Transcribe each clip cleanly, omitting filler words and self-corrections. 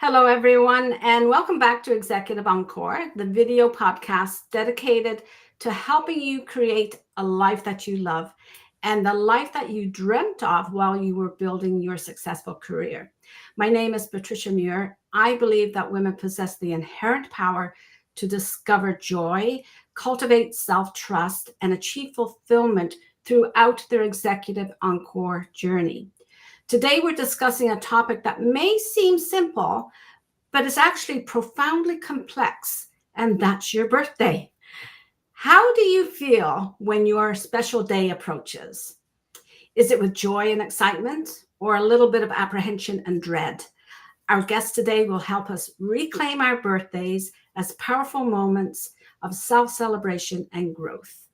Hello, everyone, and welcome back to Executive Encore, the video podcast dedicated to helping you create a life that you love and the life that you dreamt of while you were building your successful career. My name is Patricia Muir. I believe that women possess the inherent power to discover joy, cultivate self-trust, and achieve fulfillment throughout their Executive Encore journey. Today, we're discussing a topic that may seem simple, but it's actually profoundly complex, and that's your birthday. How do you feel when your special day approaches? Is it with joy and excitement, or a little bit of apprehension and dread? Our guest today will help us reclaim our birthdays as powerful moments of self-celebration and growth.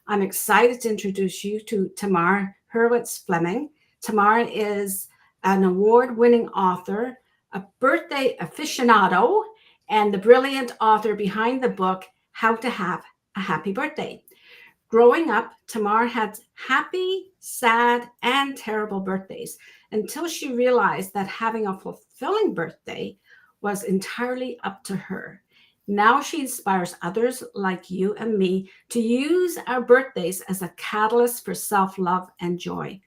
I'm excited to introduce you to Tamar Hurwitz-Fleming. Tamar is an award-winning author, a birthday aficionado, and the brilliant author behind the book, How to Have a Happy Birthday. Growing up, Tamar had happy, sad, and terrible birthdays until she realized that having a fulfilling birthday was entirely up to her. Now she inspires others like you and me to use our birthdays as a catalyst for self-love and joy.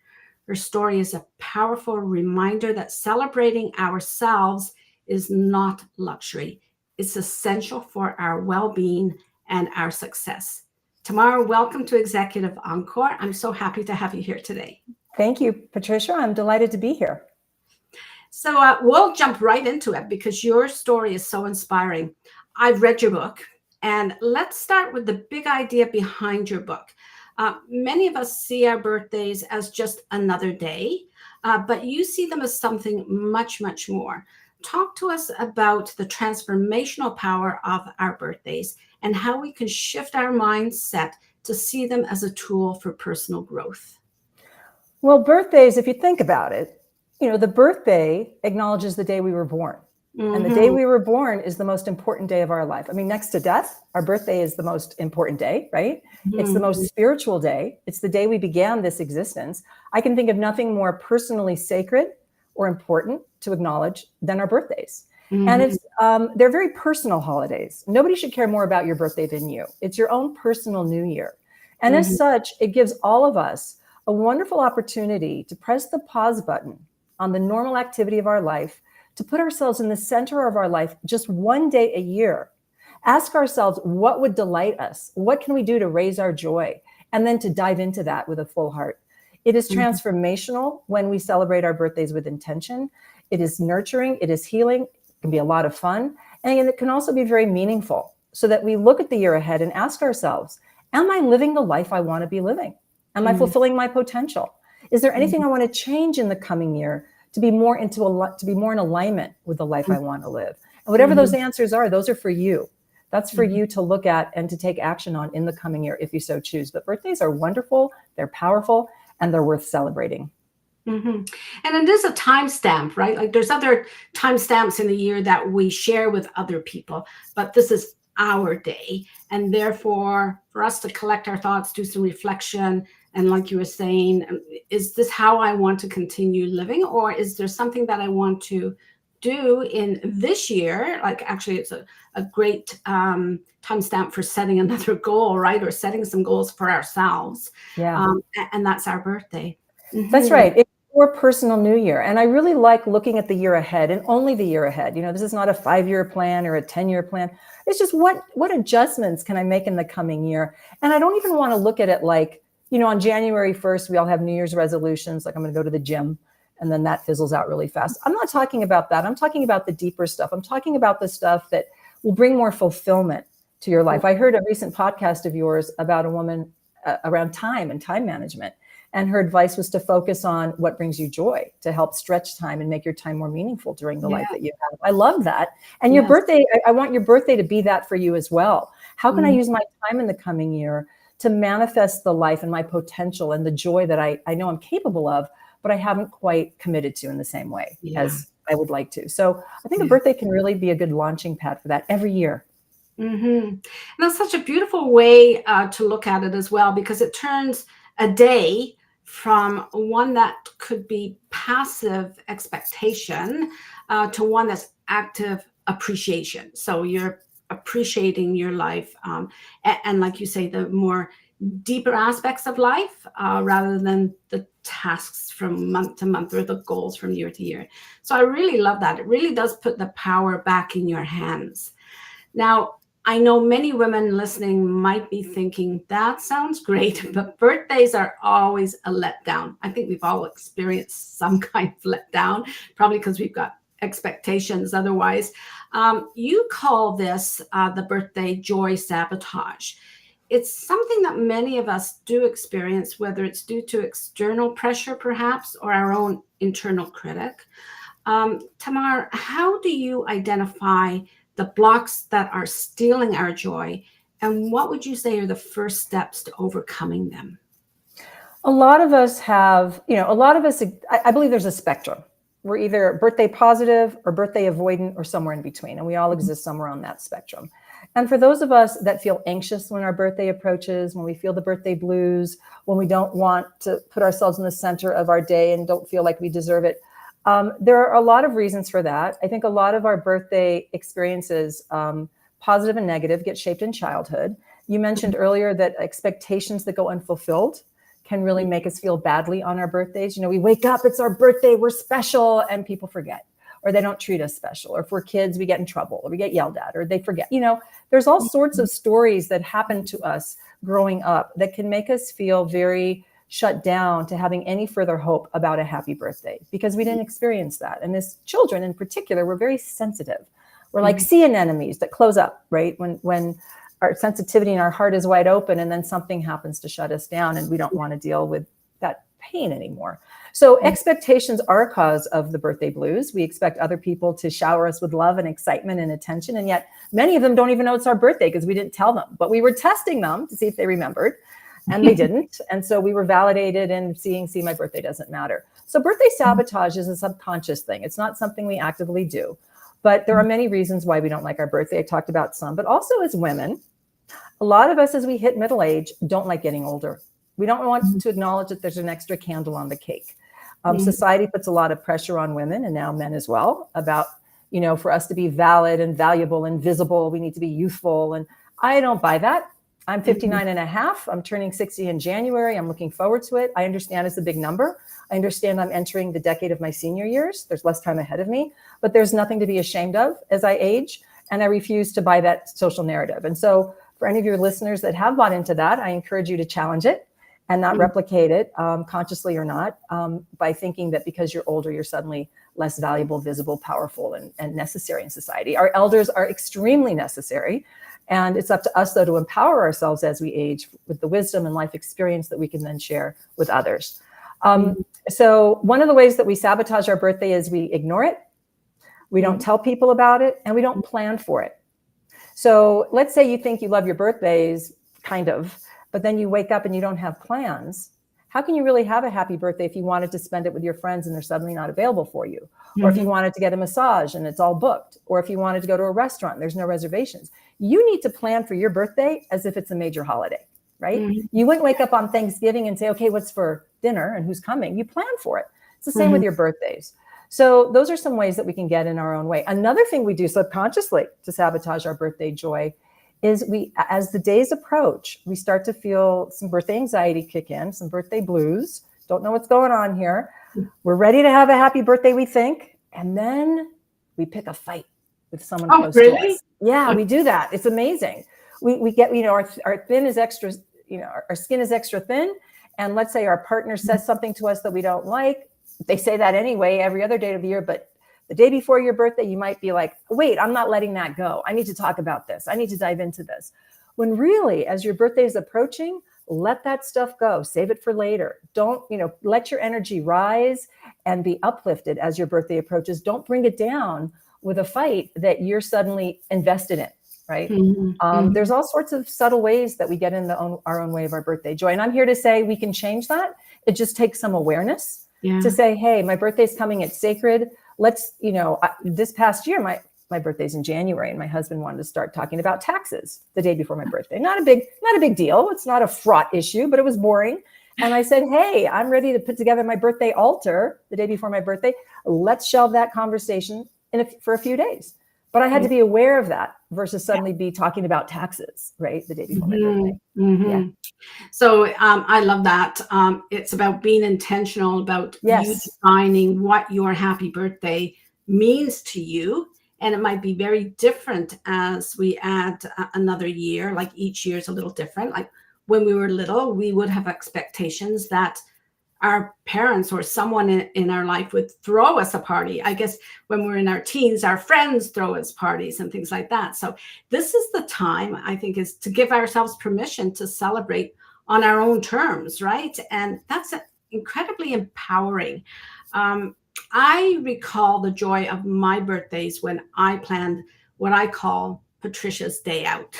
Her story is a powerful reminder that celebrating ourselves is not luxury. It's essential for our well-being and our success. Tamar, welcome to Executive Encore. I'm so happy to have you here today. Thank you, Patricia. I'm delighted to be here. So we'll jump right into it because your story is so inspiring. I've read your book, and let's start with the big idea behind your book. Many of us see our birthdays as just another day, but you see them as something much, much more. Talk to us about the transformational power of our birthdays and how we can shift our mindset to see them as a tool for personal growth. Well, birthdays, if you think about it, the birthday acknowledges the day we were born. And the day we were born is the most important day of our life. I mean, next to death, our birthday is the most important day, right? It's the most spiritual day. It's the day we began this existence. I can think of nothing more personally sacred or important to acknowledge than our birthdays. And they're very personal holidays. Nobody should care more about your birthday than you. It's your own personal new year. And as such, it gives all of us a wonderful opportunity to press the pause button on the normal activity of our life, to put ourselves in the center of our life just one day a year. Ask ourselves, what would delight us? What can we do to raise our joy? And then to dive into that with a full heart. It is transformational when we celebrate our birthdays with intention. It is nurturing, it is healing, it can be a lot of fun, and it can also be very meaningful so that we look at the year ahead and ask ourselves, am I living the life I want to be living? Am I fulfilling my potential? Is there anything I want to change in the coming year to be more in alignment with the life I want to live? And whatever those answers are, those are for you. That's for you to look at and to take action on in the coming year if you so choose. But birthdays are wonderful, they're powerful, and they're worth celebrating. And it is a timestamp, right? Like there's other timestamps in the year that we share with other people, but this is our day. And therefore, for us to collect our thoughts, do some reflection, and like you were saying, is this how I want to continue living? Or is there something that I want to do in this year? Like actually, it's a great timestamp for setting another goal, right? Or setting some goals for ourselves. Yeah. And that's our birthday. That's right. It's your personal new year. And I really like looking at the year ahead and only the year ahead. This is not a 5-year plan or a 10-year plan. It's just what adjustments can I make in the coming year? And I don't even want to look at it like, on January 1st, we all have New Year's resolutions, like I'm going to go to the gym, and then that fizzles out really fast. I'm not talking about that. I'm talking about the deeper stuff. I'm talking about the stuff that will bring more fulfillment to your life. I heard a recent podcast of yours about a woman around time and time management. And her advice was to focus on what brings you joy, to help stretch time and make your time more meaningful during the life that you have. I love that. And your birthday, I want your birthday to be that for you as well. How can I use my time in the coming year to manifest the life and my potential and the joy that I know I'm capable of, but I haven't quite committed to in the same way as I would like to. So I think a birthday can really be a good launching pad for that every year. And that's such a beautiful way to look at it as well, because it turns a day from one that could be passive expectation to one that's active appreciation. So you're appreciating your life, and like you say, the more deeper aspects of life, rather than the tasks from month to month or the goals from year to year. So I really love that. It really does put the power back in your hands. Now, I know many women listening might be thinking, that sounds great, but birthdays are always a letdown. I think we've all experienced some kind of letdown, probably because we've got expectations otherwise. You call this the birthday joy sabotage. It's something that many of us do experience, whether it's due to external pressure, perhaps, or our own internal critic. Tamar, how do you identify the blocks that are stealing our joy, and what would you say are the first steps to overcoming them? A lot of us have, I believe there's a spectrum. We're either birthday positive or birthday avoidant or somewhere in between, and we all exist somewhere on that spectrum. And for those of us that feel anxious when our birthday approaches, when we feel the birthday blues, when we don't want to put ourselves in the center of our day and don't feel like we deserve it, there are a lot of reasons for that. I think a lot of our birthday experiences, positive and negative, get shaped in childhood. You mentioned earlier that expectations that go unfulfilled can really make us feel badly on our birthdays. We wake up, it's our birthday, we're special, and people forget, or they don't treat us special. Or if we're kids, we get in trouble, or we get yelled at, or they forget. There's all sorts of stories that happen to us growing up that can make us feel very shut down to having any further hope about a happy birthday, because we didn't experience that. And as children in particular, we're very sensitive. We're like sea anemones that close up, right? When our sensitivity and our heart is wide open, and then something happens to shut us down, and we don't want to deal with that pain anymore. So expectations are a cause of the birthday blues. We expect other people to shower us with love and excitement and attention. And yet many of them don't even know it's our birthday because we didn't tell them, but we were testing them to see if they remembered. And they didn't. And so we were validated in see, my birthday doesn't matter. So birthday sabotage is a subconscious thing. It's not something we actively do. But there are many reasons why we don't like our birthday. I talked about some, but also as women, a lot of us as we hit middle age don't like getting older. We don't want to acknowledge that there's an extra candle on the cake. Society puts a lot of pressure on women, and now men as well, about, for us to be valid and valuable and visible, we need to be youthful. And I don't buy that. I'm 59 and a half. I'm turning 60 in January. I'm looking forward to it. I understand it's a big number. I understand I'm entering the decade of my senior years. There's less time ahead of me, but there's nothing to be ashamed of as I age. And I refuse to buy that social narrative. And so for any of your listeners that have bought into that, I encourage you to challenge it and not replicate it, consciously or not, by thinking that because you're older, you're suddenly less valuable, visible, powerful, and necessary in society. Our elders are extremely necessary. And it's up to us, though, to empower ourselves as we age with the wisdom and life experience that we can then share with others. So one of the ways that we sabotage our birthday is we ignore it. We don't tell people about it, and we don't plan for it. So let's say you think you love your birthdays, kind of, but then you wake up and you don't have plans. How can you really have a happy birthday if you wanted to spend it with your friends and they're suddenly not available for you? Or if you wanted to get a massage and it's all booked, or if you wanted to go to a restaurant, and there's no reservations. You need to plan for your birthday as if it's a major holiday, right? You wouldn't wake up on Thanksgiving and say, okay, what's for dinner and who's coming? You plan for it. It's the same with your birthdays. So those are some ways that we can get in our own way. Another thing we do subconsciously to sabotage our birthday joy is as the days approach, we start to feel some birthday anxiety kick in, some birthday blues. Don't know what's going on here. We're ready to have a happy birthday, we think. And then we pick a fight with someone close to us. Yeah, we do that. It's amazing. We get, our thin is extra, our skin is extra thin. And let's say our partner says something to us that we don't like. They say that anyway, every other day of the year, but the day before your birthday, you might be like, wait, I'm not letting that go. I need to talk about this. I need to dive into this. When really, as your birthday is approaching, let that stuff go. Save it for later. Don't, let your energy rise and be uplifted as your birthday approaches. Don't bring it down with a fight that you're suddenly invested in, right? There's all sorts of subtle ways that we get in our own way of our birthday joy. And I'm here to say we can change that. It just takes some awareness to say, hey, my birthday's coming. It's sacred. Let's, this past year, my birthday's in January, and my husband wanted to start talking about taxes the day before my birthday. Not a big deal. It's not a fraught issue, but it was boring. And I said, hey, I'm ready to put together my birthday altar the day before my birthday. Let's shelve that conversation for a few days. But I had to be aware of that versus suddenly be talking about taxes, right? The day before my birthday. Yeah. So I love that. It's about being intentional about you Yes. defining what your happy birthday means to you. And it might be very different as we add another year, like each year is a little different. Like when we were little, we would have expectations that our parents or someone in our life would throw us a party. I guess when we're in our teens, our friends throw us parties and things like that. So this is the time, I think, is to give ourselves permission to celebrate on our own terms, right? And that's incredibly empowering. I recall the joy of my birthdays when I planned what I call Patricia's Day Out.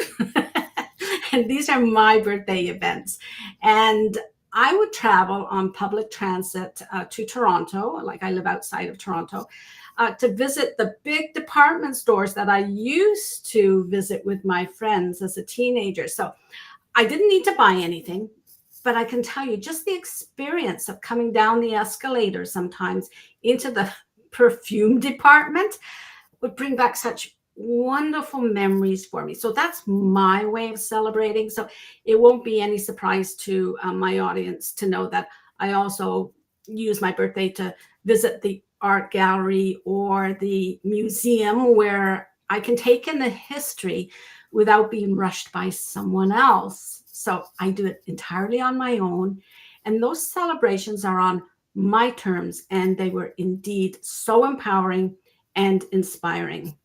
And these are my birthday events. And I would travel on public transit to Toronto, like I live outside of Toronto, to visit the big department stores that I used to visit with my friends as a teenager. So I didn't need to buy anything, but I can tell you just the experience of coming down the escalator sometimes into the perfume department would bring back such wonderful memories for me. So that's my way of celebrating. So it won't be any surprise to my audience to know that I also use my birthday to visit the art gallery or the museum where I can take in the history without being rushed by someone else. So I do it entirely on my own. And those celebrations are on my terms, and they were indeed so empowering and inspiring.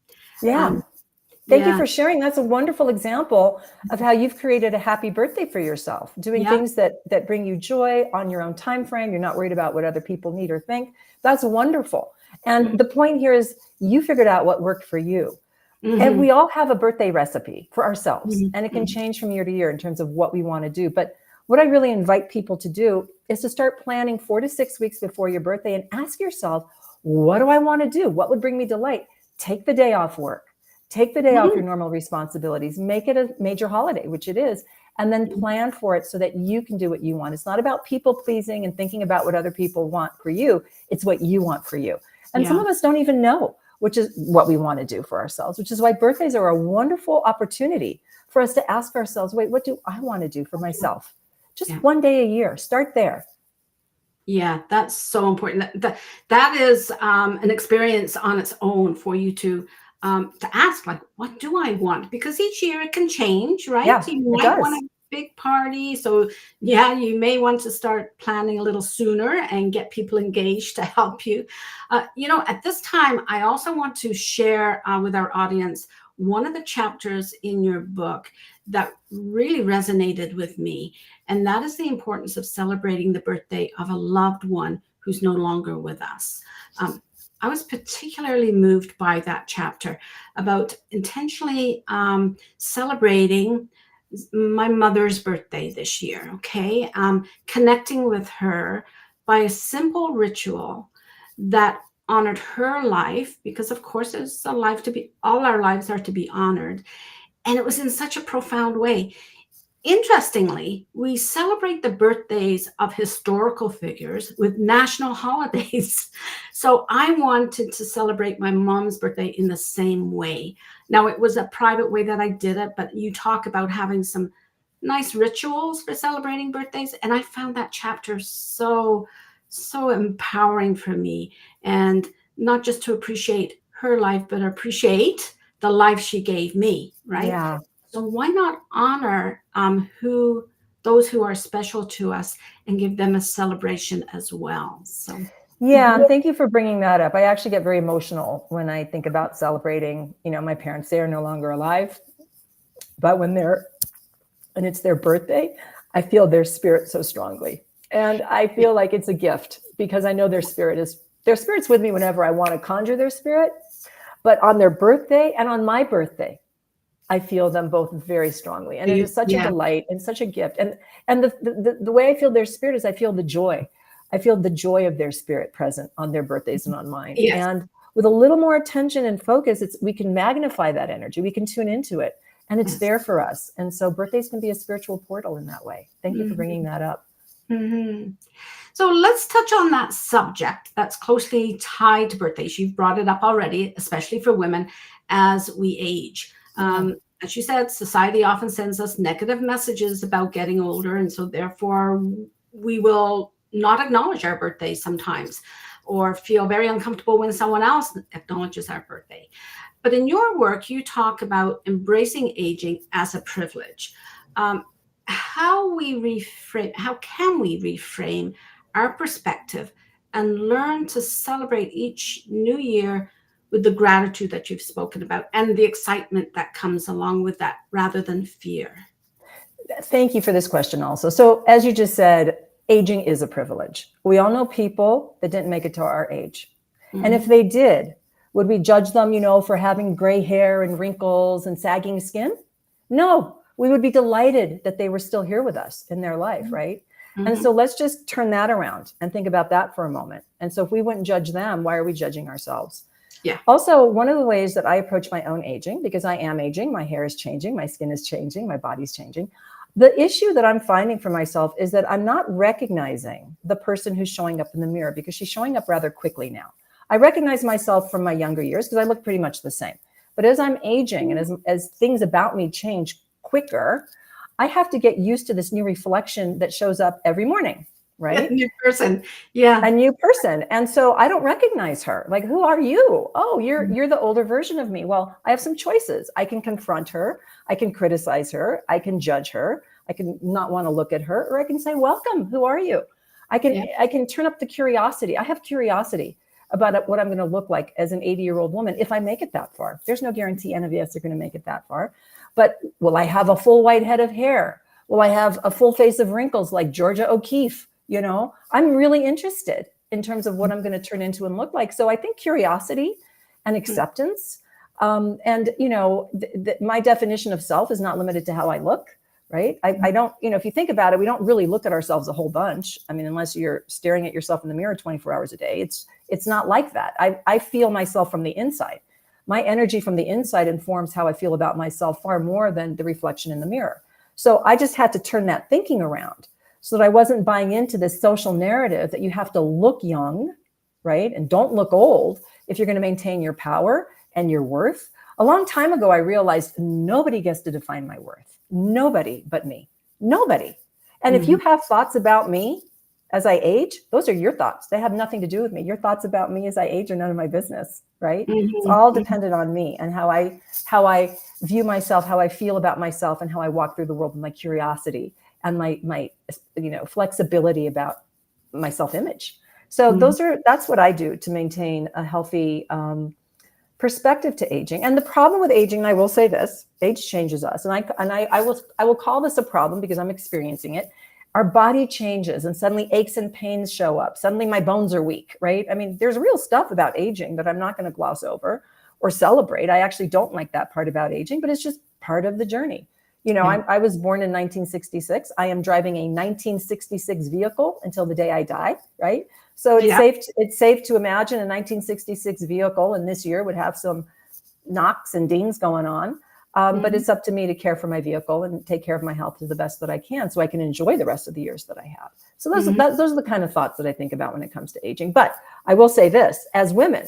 Yeah. Thank you for sharing. That's a wonderful example of how you've created a happy birthday for yourself, doing things that bring you joy on your own time frame. You're not worried about what other people need or think. That's wonderful. And the point here is you figured out what worked for you. And we all have a birthday recipe for ourselves, and it can change from year to year in terms of what we want to do. But what I really invite people to do is to start planning 4 to 6 weeks before your birthday and ask yourself, what do I want to do? What would bring me delight? Take the day off work. Take the day off your normal responsibilities. Make it a major holiday, which it is, and then plan for it so that you can do what you want. It's not about people pleasing and thinking about what other people want for you. It's what you want for you. And some of us don't even know which is what we want to do for ourselves, which is why birthdays are a wonderful opportunity for us to ask ourselves, wait, what do I want to do for myself? Just one day a year. Start there. Yeah, that's so important. That is an experience on its own for you to ask, like, what do I want? Because each year it can change, right? Yeah, You might want a big party. So yeah, you may want to start planning a little sooner and get people engaged to help you. At this time, I also want to share with our audience one of the chapters in your book that really resonated with me. And that is the importance of celebrating the birthday of a loved one who's no longer with us. I was particularly moved by that chapter about intentionally celebrating my mother's birthday this year, okay? Connecting with her by a simple ritual that honored her life, because of course it's a life to be, all our lives are to be honored. And it was in such a profound way. Interestingly, we celebrate the birthdays of historical figures with national holidays. So I wanted to celebrate my mom's birthday in the same way. Now, it was a private way that I did it, but you talk about having some nice rituals for celebrating birthdays. And I found that chapter so empowering for me. And not just to appreciate her life, but appreciate the life she gave me, right? Yeah. So why not honor those who are special to us and give them a celebration as well? So yeah, and thank you for bringing that up. I actually get very emotional when I think about celebrating. My parents, they are no longer alive, but when it's their birthday, I feel their spirit so strongly, and I feel like it's a gift because I know their spirit's with me whenever I want to conjure their spirit. But on their birthday and on my birthday, I feel them both very strongly. And it is such a delight and such a gift. And the way I feel their spirit is I feel the joy. I feel the joy of their spirit present on their birthdays and on mine. Yes. And with a little more attention and focus, we can magnify that energy. We can tune into it, and it's there for us. And so birthdays can be a spiritual portal in that way. Thank you for bringing that up. So let's touch on that subject that's closely tied to birthdays. You've brought it up already, especially for women as we age. As you said, society often sends us negative messages about getting older. And so therefore, we will not acknowledge our birthdays sometimes, or feel very uncomfortable when someone else acknowledges our birthday. But in your work, you talk about embracing aging as a privilege. How can we reframe our perspective and learn to celebrate each new year with the gratitude that you've spoken about and the excitement that comes along with that, rather than fear? Thank you for this question also. So as you just said, aging is a privilege. We all know people that didn't make it to our age. And if they did, would we judge them, for having gray hair and wrinkles and sagging skin? No, we would be delighted that they were still here with us in their life, right? And so let's just turn that around and think about that for a moment. And so if we wouldn't judge them, why are we judging ourselves? Yeah. Also, one of the ways that I approach my own aging, because I am aging, my hair is changing, my skin is changing, my body's changing. The issue that I'm finding for myself is that I'm not recognizing the person who's showing up in the mirror, because she's showing up rather quickly now. I recognize myself from my younger years because I look pretty much the same. But as I'm aging and as things about me change quicker, I have to get used to this new reflection that shows up every morning, right? A new person. Yeah. A new person. And so I don't recognize her. Like, who are you? Oh, you're the older version of me. Well, I have some choices. I can confront her. I can criticize her. I can judge her. I can not want to look at her, or I can say, welcome. Who are you? I can turn up the curiosity. I have curiosity about what I'm going to look like as an 80-year-old woman if I make it that far. There's no guarantee any of us are going to make it that far. But will I have a full white head of hair? Will I have a full face of wrinkles like Georgia O'Keeffe? I'm really interested in terms of what I'm going to turn into and look like. So I think curiosity and acceptance. My definition of self is not limited to how I look, right? I don't, if you think about it, we don't really look at ourselves a whole bunch. I mean, unless you're staring at yourself in the mirror 24 hours a day, it's not like that. I feel myself from the inside. My energy from the inside informs how I feel about myself far more than the reflection in the mirror. So I just had to turn that thinking around so that I wasn't buying into this social narrative that you have to look young, right? And don't look old if you're going to maintain your power and your worth. A long time ago, I realized nobody gets to define my worth. Nobody but me. Nobody. And if you have thoughts about me as I age, those are your thoughts. They have nothing to do with me. Your thoughts about me as I age are none of my business, right? It's all dependent on me and how I view myself, how I feel about myself, and how I walk through the world with my curiosity and my flexibility about my self-image. So that's what I do to maintain a healthy perspective to aging. And the problem with aging, and I will say this, age changes us. And I will call this a problem because I'm experiencing it. Our body changes and suddenly aches and pains show up. Suddenly my bones are weak, right? I mean, there's real stuff about aging that I'm not going to gloss over or celebrate. I actually don't like that part about aging, but it's just part of the journey. I was born in 1966. I am driving a 1966 vehicle until the day I die, right? So it's safe to imagine a 1966 vehicle in this year would have some knocks and dings going on. But it's up to me to care for my vehicle and take care of my health to the best that I can so I can enjoy the rest of the years that I have. So those are the kind of thoughts that I think about when it comes to aging. But I will say this, as women,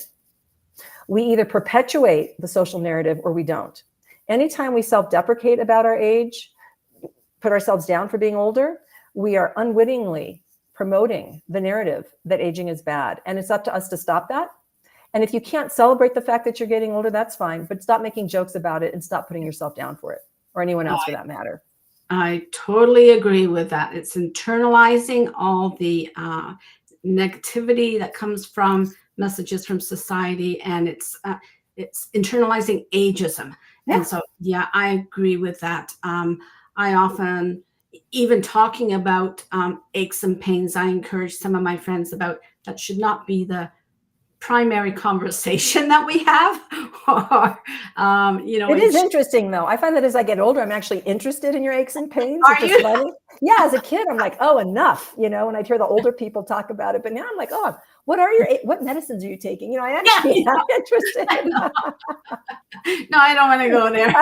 we either perpetuate the social narrative or we don't. Anytime we self-deprecate about our age, put ourselves down for being older, we are unwittingly promoting the narrative that aging is bad. And it's up to us to stop that. And if you can't celebrate the fact that you're getting older, that's fine. But stop making jokes about it and stop putting yourself down for it, or anyone else for that matter. I totally agree with that. It's internalizing all the negativity that comes from messages from society, and it's internalizing ageism. Yeah. And so, I agree with that. I often, even talking about aches and pains, I encourage some of my friends about that should not be the primary conversation that we have. It is interesting though. I find that as I get older, I'm actually interested in your aches and pains. Are you? Funny. Yeah, as a kid, I'm like, oh, enough, and I'd hear the older people talk about it. But now I'm like, oh, what medicines are you taking? I actually am interested. No, I don't want to go there.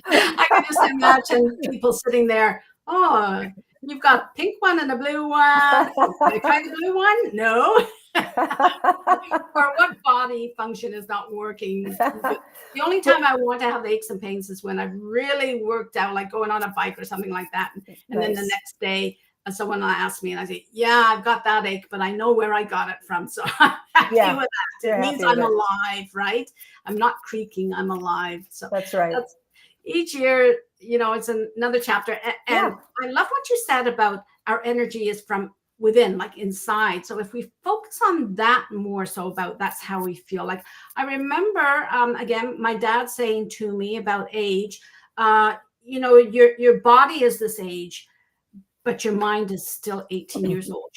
I can just imagine people sitting there, You've got a pink one and a blue one. Can I try the blue one? No. Or what body function is not working? The only time I want to have aches and pains is when I've really worked out, like going on a bike or something like that. And then the next day, someone will ask me and I say, yeah, I've got that ache, but I know where I got it from. So I'm happy with that. It means I'm alive, right? I'm not creaking, I'm alive. So that's right. Each year, it's another chapter. And I love what you said about our energy is from within, like inside. So if we focus on that more so about that's how we feel. Like I remember, again, my dad saying to me about age, your body is this age, but your mind is still 18 years old.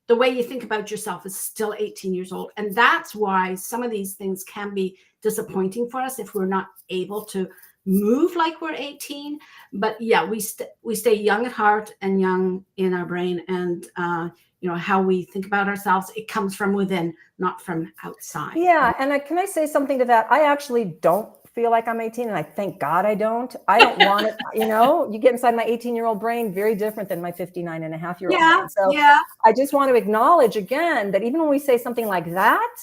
The way you think about yourself is still 18 years old. And that's why some of these things can be disappointing for us if we're not able to move like we're 18. But yeah, we stay young at heart and young in our brain. And how we think about ourselves, it comes from within, not from outside. Yeah. And can I say something to that? I actually don't feel like I'm 18, and I thank God I don't want it. You get inside my 18-year-old brain, very different than my 59-and-a-half-year-old brain. So I just want to acknowledge again that even when we say something like that,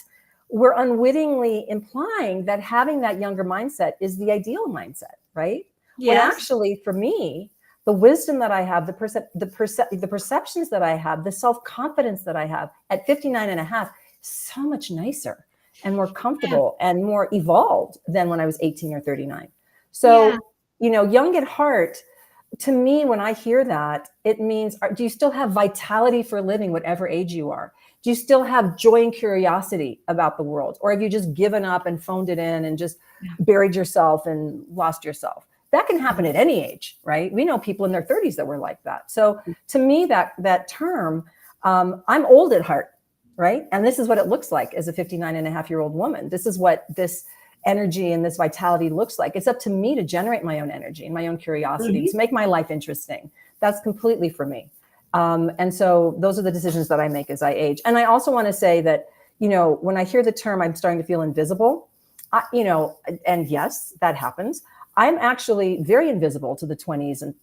we're unwittingly implying that having that younger mindset is the ideal mindset, right? Yes. When actually, for me, the wisdom that I have, the perceptions that I have, the self-confidence that I have at 59-and-a-half, so much nicer and more comfortable and more evolved than when I was 18 or 39. So, young at heart, to me, when I hear that, it means, do you still have vitality for living, whatever age you are? Do you still have joy and curiosity about the world? Or have you just given up and phoned it in and just buried yourself and lost yourself? That can happen at any age, right? We know people in their 30s that were like that. So to me, that term, I'm old at heart, right? And this is what it looks like as a 59-and-a-half-year-old woman. This is what this energy and this vitality looks like. It's up to me to generate my own energy and my own curiosity to make my life interesting. That's completely for me. And so those are the decisions that I make as I age. And I also want to say that, when I hear the term, I'm starting to feel invisible, and yes, that happens. I'm actually very invisible to the 20s and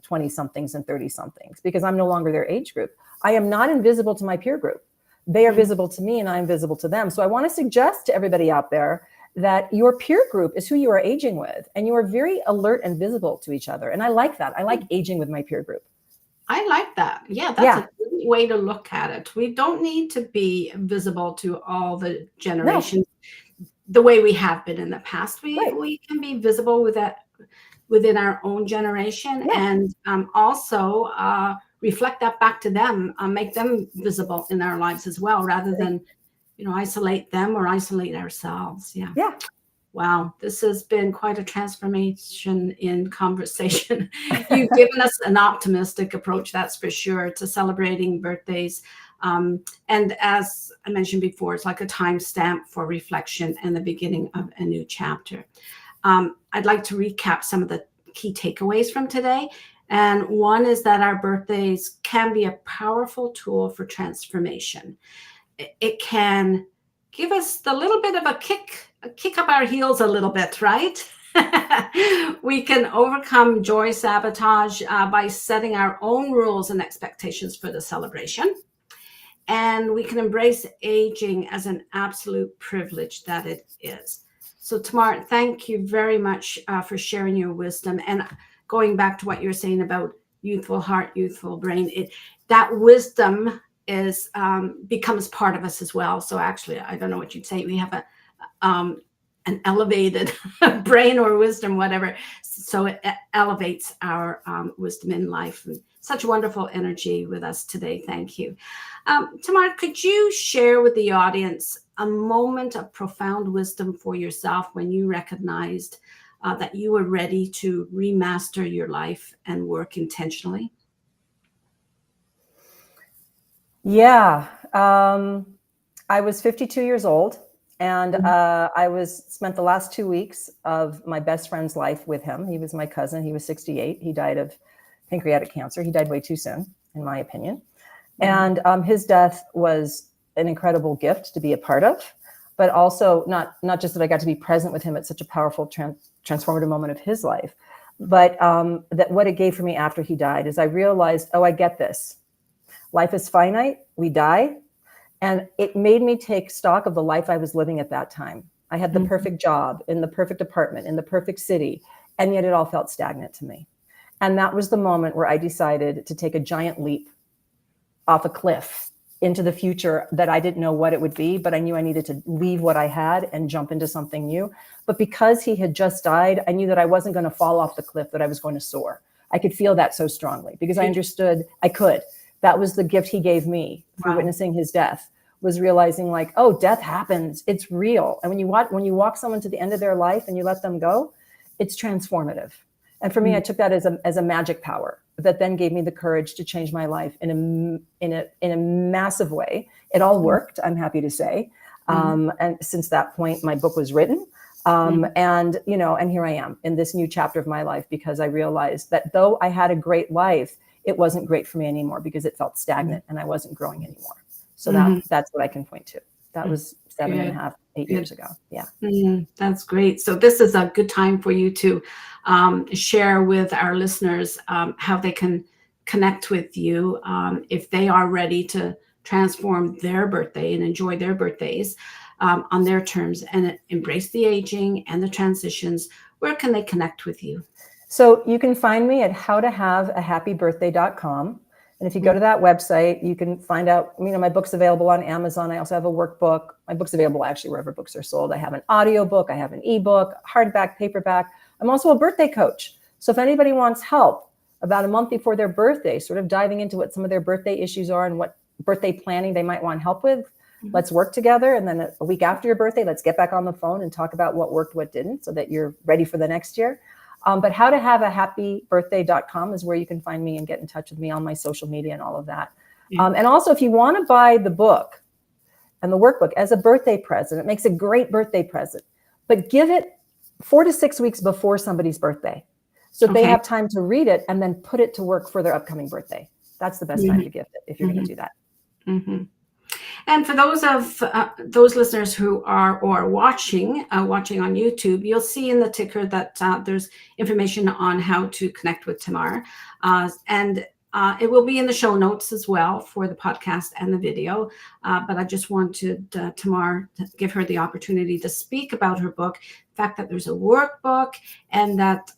20 somethings and 30 somethings because I'm no longer their age group. I am not invisible to my peer group. They are visible to me and I'm visible to them. So I want to suggest to everybody out there that your peer group is who you are aging with, and you are very alert and visible to each other. And I like that. I like aging with my peer group. I like that. Yeah, that's a good way to look at it. We don't need to be visible to all the generations the way we have been in the past. We can be visible within our own generation and also reflect that back to them, make them visible in our lives as well, rather than isolate them or isolate ourselves. Yeah. Wow, this has been quite a transformation in conversation. You've given us an optimistic approach, that's for sure, to celebrating birthdays. And as I mentioned before, it's like a timestamp for reflection and the beginning of a new chapter. I'd like to recap some of the key takeaways from today. And one is that our birthdays can be a powerful tool for transformation. It can give us the little bit of a kick up our heels a little bit, right? We can overcome joy sabotage by setting our own rules and expectations for the celebration. And we can embrace aging as an absolute privilege that it is. So Tamar, thank you very much for sharing your wisdom. And going back to what you're saying about youthful heart, youthful brain, that wisdom becomes part of us as well. So actually, I don't know what you'd say. We have an elevated brain or wisdom, whatever. So it elevates our wisdom in life. And such wonderful energy with us today. Thank you. Tamar, could you share with the audience a moment of profound wisdom for yourself when you recognized that you were ready to remaster your life and work intentionally? Yeah. I was 52 years old, and I spent the last 2 weeks of my best friend's life with him. He was my cousin. He was 68. He died of pancreatic cancer. He died way too soon, in my opinion. And his death was an incredible gift to be a part of, but also not just that I got to be present with him at such a powerful transformative moment of his life, But that what it gave for me after he died is I realized, oh, I get this. Life is finite. We die. And it made me take stock of the life I was living at that time. I had the perfect job in the perfect apartment in the perfect city, and yet it all felt stagnant to me. And that was the moment where I decided to take a giant leap off a cliff into the future that I didn't know what it would be, but I knew I needed to leave what I had and jump into something new. But because he had just died, I knew that I wasn't going to fall off the cliff, that I was going to soar. I could feel that so strongly because I understood I could. That was the gift he gave me for witnessing his death, was realizing like, oh, death happens. It's real. And when you walk someone to the end of their life and you let them go, it's transformative. And for me, I took that as a magic power that then gave me the courage to change my life in a massive way. It all worked, I'm happy to say. And since that point, my book was written. And here I am in this new chapter of my life, because I realized that though I had a great life, it wasn't great for me anymore because it felt stagnant and I wasn't growing anymore. So that's what I can point to. That was 7.5, 8 years ago. Yeah. That's great. So this is a good time for you to share with our listeners how they can connect with you if they are ready to transform their birthday and enjoy their birthdays on their terms and embrace the aging and the transitions. Where can they connect with you? So you can find me at howtohaveahappybirthday.com. And if you go to that website, you can find out, my book's available on Amazon. I also have a workbook. My book's available actually wherever books are sold. I have an audiobook. I have an ebook, hardback, paperback. I'm also a birthday coach. So if anybody wants help about a month before their birthday, sort of diving into what some of their birthday issues are and what birthday planning they might want help with, let's work together. And then a week after your birthday, let's get back on the phone and talk about what worked, what didn't, so that you're ready for the next year. But howtohaveahappybirthday.com is where you can find me and get in touch with me on my social media and all of that. And also, if you want to buy the book and the workbook as a birthday present, it makes a great birthday present, but give it 4 to 6 weeks before somebody's birthday so they have time to read it and then put it to work for their upcoming birthday. That's the best time to gift it if you're going to do that. And for those listeners who are watching on YouTube, you'll see in the ticker that there's information on how to connect with Tamar, and it will be in the show notes as well for the podcast and the video. But I just wanted Tamar to give her the opportunity to speak about her book, the fact that there's a workbook, and that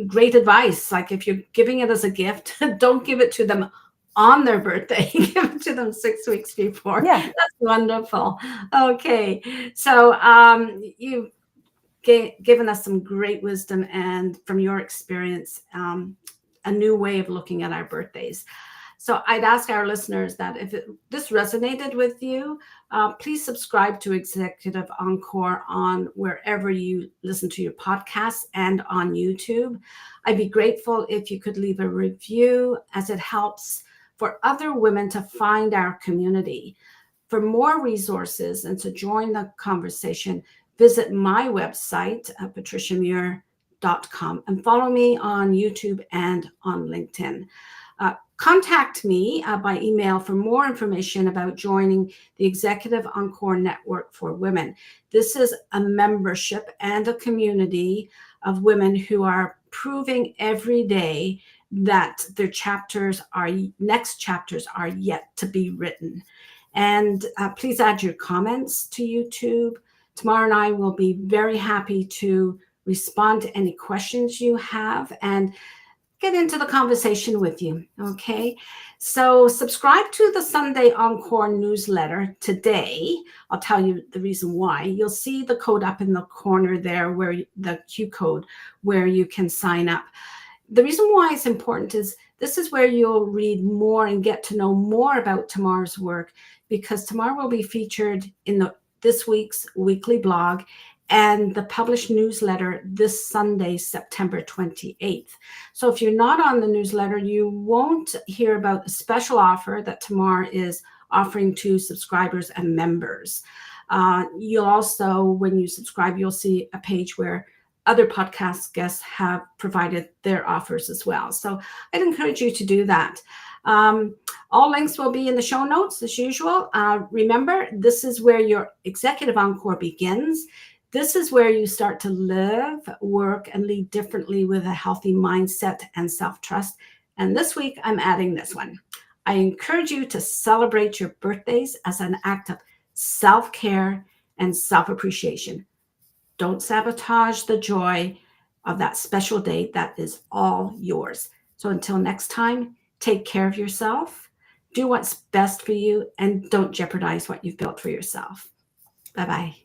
great advice. Like if you're giving it as a gift, don't give it to them on their birthday. Give it to them 6 weeks before. Yeah, that's wonderful. Okay, so you've given us some great wisdom, and from your experience, a new way of looking at our birthdays. So I'd ask our listeners that if this resonated with you, please subscribe to Executive Encore on wherever you listen to your podcasts and on YouTube. I'd be grateful if you could leave a review, as it helps for other women to find our community. For more resources and to join the conversation, visit my website, patriciamuir.com, and follow me on YouTube and on LinkedIn. Contact me by email for more information about joining the Executive Encore Network for Women. This is a membership and a community of women who are proving every day that their next chapters are yet to be written. And please add your comments to YouTube. Tamar and I will be very happy to respond to any questions you have and get into the conversation with you. Okay, so subscribe to the Sunday Encore newsletter today. I'll tell you the reason why. You'll see the code up in the corner there, where the Q code, where you can sign up. The reason why it's important is this is where you'll read more and get to know more about Tamar's work, because Tamar will be featured in this week's weekly blog and the published newsletter this Sunday, September 28th. So if you're not on the newsletter, you won't hear about the special offer that Tamar is offering to subscribers and members. You'll also, when you subscribe, you'll see a page where other podcast guests have provided their offers as well. So I'd encourage you to do that. All links will be in the show notes as usual. Remember, this is where your Executive Encore begins. This is where you start to live, work, and lead differently with a healthy mindset and self-trust. And this week, I'm adding this one. I encourage you to celebrate your birthdays as an act of self-care and self-appreciation. Don't sabotage the joy of that special day that is all yours. So until next time, take care of yourself, do what's best for you, and don't jeopardize what you've built for yourself. Bye-bye.